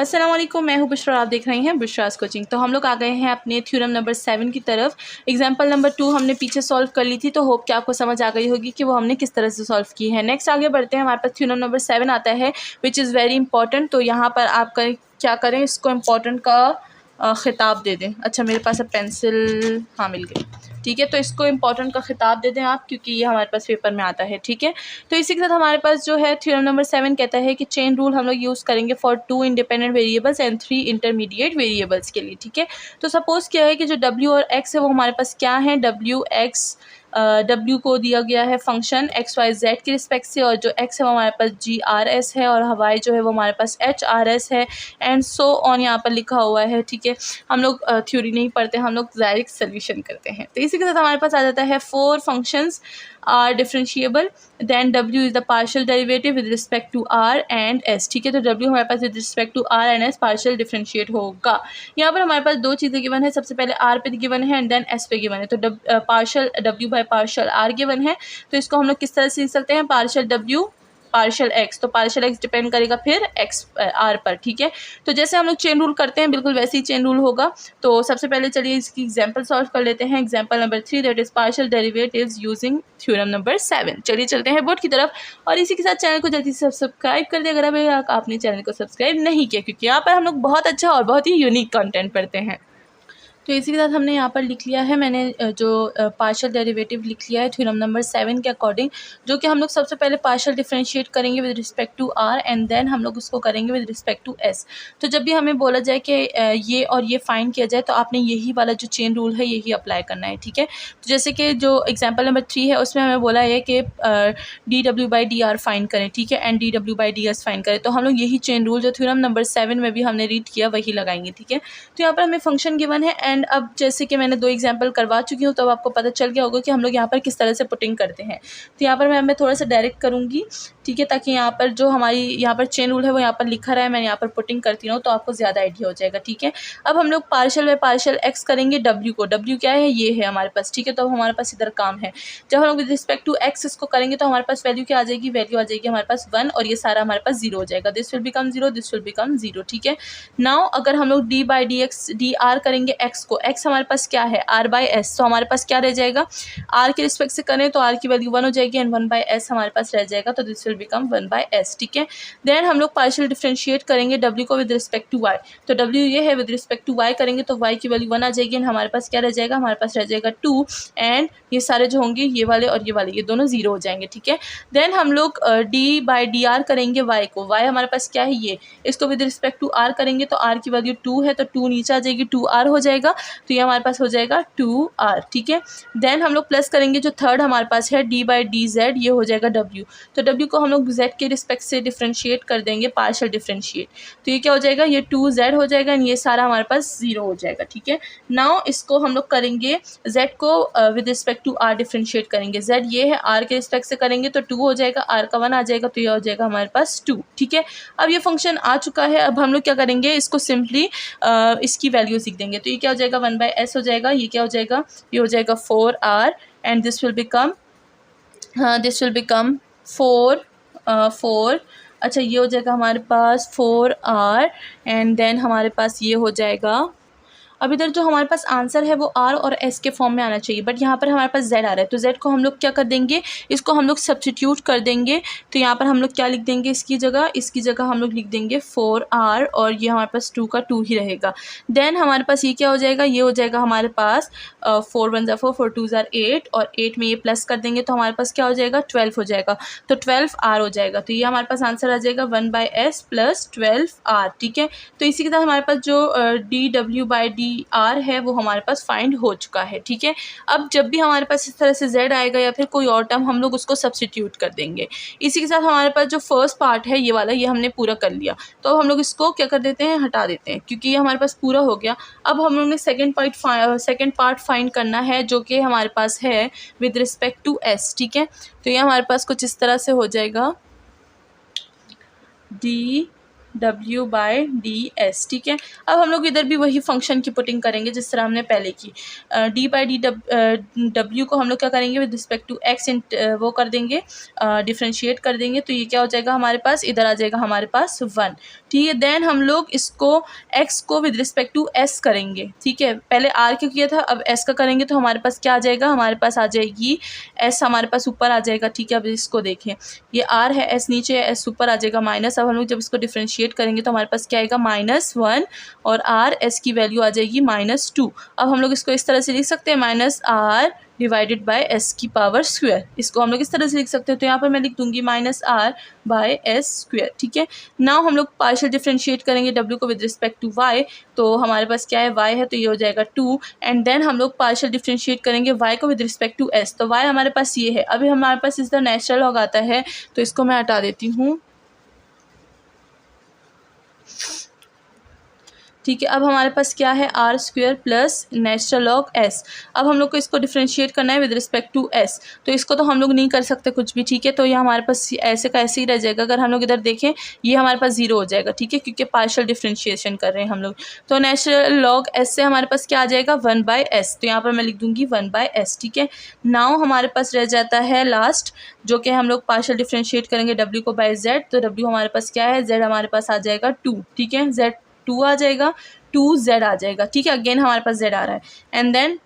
अस्सलाम वालेकुम, मैं हूँ बुशरा, आप देख रहे हैं बुशरास कोचिंग। तो हम लोग आ गए हैं अपने थ्योरम नंबर 7 की तरफ। एग्जांपल नंबर 2 हमने पीछे सॉल्व कर ली थी, तो होप कि आपको समझ आ गई होगी कि वो हमने किस तरह से सॉल्व की है। नेक्स्ट आगे बढ़ते हैं, हमारे पास थ्योरम नंबर 7 आता है विच इज़ वेरी इंपॉर्टेंट। तो यहाँ पर आप क्या करें, इसको इम्पॉर्टेंट का ख़िताब दे दें। अच्छा, मेरे पास अब पेंसिल मिल गई, ठीक है। तो इसको इम्पॉर्टेंट का ख़िताब दे दें आप, क्योंकि ये हमारे पास पेपर में आता है, ठीक है। तो इसी के साथ हमारे पास जो है थ्योरम नंबर 7 कहता है कि चेन रूल हम लोग यूज़ करेंगे for 2 independent variables and 3 intermediate variables के लिए, ठीक है। तो सपोज़ क्या है कि जो w और x है वो हमारे पास क्या है, w को दिया गया है फंक्शन x y z के रिस्पेक्ट से, और जो x है वो हमारे पास g(r)s है, और y जो है वो हमारे पास h(r)s है, एंड सो ऑन यहाँ पर लिखा हुआ है, ठीक है। हम लोग थ्योरी नहीं पढ़ते, हम लोग डायरेक्ट सोल्यूशन करते हैं। तो इसी के साथ हमारे पास आ जाता है 4 functions are differentiable, then w is the partial derivative with respect to r and s, ठीक है। तो w हमारे पास with respect to r and s partial differentiate होगा। यहाँ पर हमारे पास दो चीज़ें गिवन है, सबसे पहले r पे गिवन है एंड देन s पे गिवन है। तो partial w by partial r given है, तो इसको हम लोग किस तरह से लिख सकते हैं, पार्शियल w पार्शियल x, तो पार्शियल x डिपेंड करेगा फिर x r पर, ठीक है। तो जैसे हम लोग चेन रूल करते हैं बिल्कुल वैसे ही चेन रूल होगा। तो सबसे पहले चलिए इसकी एग्जांपल सॉल्व कर लेते हैं। Example number 3 that is partial derivatives using theorem number 7। चलिए चलते हैं बोर्ड की तरफ, और इसी के साथ चैनल को जल्दी से सब्सक्राइब कर दिया अगर अभी आपने चैनल को सब्सक्राइब नहीं किया, क्योंकि यहाँ पर हम लोग बहुत अच्छा और बहुत ही यूनिक कंटेंट पढ़ते हैं। तो इसी के साथ हमने यहाँ पर लिख लिया है, मैंने जो पार्शियल डेरिवेटिव लिख लिया है थ्योरम नंबर 7 के अकॉर्डिंग, जो कि हम लोग सबसे पहले पार्शियल डिफरेंशिएट करेंगे with respect to r and then हम लोग उसको करेंगे विद रिस्पेक्ट टू s। तो जब भी हमें बोला जाए कि ये और ये फाइंड किया जाए, तो आपने यही वाला जो चेन रूल है यही अप्लाई करना है, ठीक है। तो जैसे कि जो एग्जाम्पल नंबर 3 है उसमें हमें बोला है कि dw/dr फाइंड करें, ठीक है, एंड dw/ds फाइंड करें। तो हम लोग यही चेन रूल जो थ्योरम नंबर 7 में भी हमने रीड किया वही लगाएंगे, ठीक है। तो यहाँ पर हमें फंक्शन गिवन है, एंड अब जैसे कि मैंने 2 एग्जांपल करवा चुकी हूँ, तो अब आपको पता चल गया होगा कि हम लोग यहाँ पर किस तरह से पुटिंग करते हैं। तो यहाँ पर मैं थोड़ा सा डायरेक्ट करूँगी, ठीक है, ताकि यहाँ पर जो हमारी यहाँ पर चेन रूल है वो यहाँ पर लिखा रहा है, मैं यहाँ पर पुटिंग करती रहूँ तो आपको ज़्यादा आइडिया हो जाएगा, ठीक है। अब हम लोग पार्शियल बाय पार्शियल एक्स करेंगे w को, w क्या है, ये है हमारे पास, ठीक है। तो हमारे पास इधर काम है, जब हम लोग विद रिस्पेक्ट टू एक्स इसको करेंगे तो हमारे पास वैल्यू क्या आ जाएगी, वैल्यू आ जाएगी हमारे पास 1, और ये सारा हमारे पास 0 हो जाएगा। This will become 0, this will become 0, ठीक है। नाउ अगर हम लोग d/dr करेंगे x को, x हमारे पास क्या है, r/s, तो हमारे पास क्या रह जाएगा, r के रिस्पेक्ट से करें तो r की वैल्यू 1 हो जाएगी एंड 1/s हमारे पास रह जाएगा, तो दिस विल बिकम 1/s, ठीक है। देन हम लोग पार्शियल डिफरेंशिएट करेंगे w को विद रिस्पेक्ट टू y, तो w ये है, विद रिस्पेक्ट टू y करेंगे तो y की वैल्यू 1 आ जाएगी एंड हमारे पास क्या रह जाएगा, हमारे पास रह जाएगा 2, एंड ये सारे जो होंगे ये वाले और ये वाले ये दोनों 0 हो जाएंगे, ठीक है। देन हम लोग d/dr करेंगे y को, y हमारे पास क्या है, ये, इसको विद रिस्पेक्ट टू r करेंगे तो r की वैल्यू 2 है, तो 2 नीचे आ जाएगी, 2r हो जाएगा, तो ये हमारे पास हो जाएगा 2r, ठीक है। देन हम लोग प्लस करेंगे, जो थर्ड हमारे पास है d/dz, ये हो जाएगा w, तो w को हम लोग z के रिस्पेक्ट से डिफरेंशिएट कर देंगे, पार्शियल डिफरेंशिएट, तो ये क्या हो जाएगा, ये 2z हो जाएगा एंड ये सारा हमारे पास 0 हो जाएगा, ठीक है। नाउ इसको हम लोग करेंगे, z को with respect to r differentiate करेंगे, z ये है, r के रिस्पेक्ट से करेंगे तो 2 हो जाएगा, r का 1 आ जाएगा, तो ये हो जाएगा हमारे पास 2, ठीक है। अब ये फंक्शन आ चुका है, अब हम लोग क्या करेंगे, इसको सिंपली इसकी वैल्यूज लिख देंगे, तो ये क्या हो जाएगा, 1/s हो जाएगा, ये क्या हो जाएगा, ये हो जाएगा 4r and this will become 4, अच्छा ये हो जाएगा हमारे पास 4r एंड देन हमारे पास ये हो जाएगा, अब इधर जो हमारे पास आंसर है वो r और s के फॉर्म में आना चाहिए, बट यहाँ पर हमारे पास z आ रहा है, तो z को हम लोग क्या कर देंगे, इसको हम लोग सब्स्टिट्यूट कर देंगे। तो यहाँ पर हम लोग क्या लिख देंगे, इसकी जगह हम लोग लिख देंगे 4r, और ये हमारे पास 2 का 2 ही रहेगा। देन हमारे पास ये क्या हो जाएगा, ये हो जाएगा हमारे पास 4 1 4 4 2 8, और 8 में ये प्लस कर देंगे तो हमारे पास क्या हो जाएगा, 12 हो जाएगा, तो 12r हो जाएगा, तो ये हमारे पास आंसर आ जाएगा 1/s प्लस 12r, ठीक है। तो इसी के साथ हमारे पास जो dw/d r है वो हमारे पास फाइंड हो चुका है, ठीक है। अब जब भी हमारे पास इस तरह से z आएगा या फिर कोई और टर्म, हम लोग उसको सब्स्टिट्यूट कर देंगे। इसी के साथ हमारे पास जो फर्स्ट पार्ट है ये वाला, ये हमने पूरा कर लिया, तो हम लोग इसको क्या कर देते हैं, हटा देते हैं, क्योंकि ये हमारे पास पूरा हो गया। अब हम लोग ने सेकेंड पार्ट फाइंड करना है, जो कि हमारे पास है विद रिस्पेक्ट टू s, ठीक है। तो ये हमारे पास कुछ इस तरह से हो जाएगा, dw/ds, ठीक है। अब हम लोग इधर भी वही फंक्शन की पुटिंग करेंगे जिस तरह हमने पहले की, d/w को हम लोग क्या करेंगे, विद रिस्पेक्ट टू x वो कर देंगे, डिफरेंशिएट कर देंगे, तो ये क्या हो जाएगा हमारे पास, इधर आ जाएगा हमारे पास 1, ठीक है। देन हम लोग इसको x को विद रिस्पेक्ट टू s करेंगे, ठीक है। पहले r का किया था, अब s का करेंगे तो हमारे पास क्या आ जाएगा, हमारे पास आ जाएगी s, हमारे पास ऊपर आ जाएगा, ठीक है। अब इसको देखें, ये r है, s नीचे है, s ऊपर आ जाएगा माइनस। अब हम लोग जब इसको डिफ्रेंशिएट करेंगे तो हमारे पास क्या आएगा, -1 और r s की वैल्यू आ जाएगी -2। अब हम लोग इसको इस तरह से लिख सकते हैं, -r डिवाइडेड बाय s की पावर स्क्वायर। इसको हम लोग इस तरह से लिख सकते हैं, तो यहाँ पर मैं लिख दूंगी -r बाय s स्क्वायर, ठीक है। नाउ हम लोग पार्शियल डिफरेंशिएट करेंगे w को विद रिस्पेक्ट टू y, तो हमारे पास क्या है, y है, तो ये हो जाएगा 2। एंड देन हम लोग पार्शियल डिफरेंशिएट करेंगे y को विद रिस्पेक्ट टू s, तो y हमारे पास ये है। अभी हमारे पास इसका नेचुरल लॉग आता है, तो इसको मैं हटा देती हूँ, ठीक है। अब हमारे पास क्या है, R square plus natural log S. अब हम लोग को इसको डिफरेंशिएट करना है विद रिस्पेक्ट टू एस, तो इसको तो हम लोग नहीं कर सकते कुछ भी, ठीक है। तो ये हमारे पास ऐसे का ऐसे ही रह जाएगा। अगर हम लोग इधर देखें, ये हमारे पास 0 हो जाएगा, ठीक है, क्योंकि पार्शियल डिफरेंशिएशन कर रहे हैं हम लोग। तो नेचुरल लॉग एस से हमारे पास क्या आ जाएगा, 1/s, तो यहाँ पर मैं लिख दूंगी 1/s, ठीक है। नाउ हमारे पास रह जाता है लास्ट, जो कि हम लोग पार्शियल डिफरेंशिएट करेंगे w को बाय z, तो w हमारे पास क्या है, z हमारे पास आ जाएगा 2, ठीक है। z 2 आ जाएगा, 2z आ जाएगा, ठीक है। अगेन हमारे पास z आ रहा है। एंड देन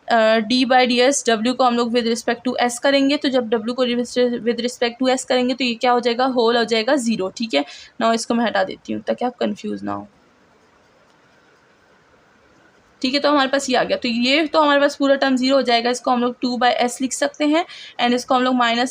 d/ds, w को हम लोग विद रिस्पेक्ट टू s करेंगे, तो जब w को विद रिस्पेक्ट टू s करेंगे तो ये क्या हो जाएगा, होल हो जाएगा 0, ठीक है। नाउ इसको मैं हटा देती हूँ ताकि आप कंफ्यूज ना हो, ठीक है। तो हमारे पास ये आ गया, तो ये तो हमारे पास पूरा टर्म 0 हो जाएगा। इसको हम लोग 2/s लिख सकते हैं, एंड इसको हम लोग -r/s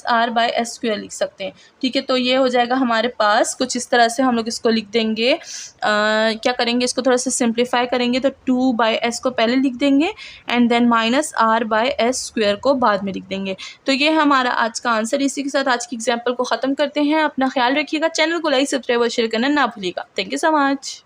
स्क्वायर लिख सकते हैं, ठीक है। तो ये हो जाएगा हमारे पास कुछ इस तरह से, हम लोग इसको लिख देंगे। क्या करेंगे, इसको थोड़ा सा सिंप्लीफाई करेंगे, तो 2/s को पहले लिख देंगे, एंड देन -r/s स्क्वायर को बाद में लिख देंगे। तो ये हमारा आज का आंसर। इसी के साथ आज की एग्जाम्पल को ख़त्म करते हैं। अपना ख्याल रखिएगा, चैनल को लाइक, सब्सक्राइब और शेयर करना ना भूलिएगा। Thank you so much.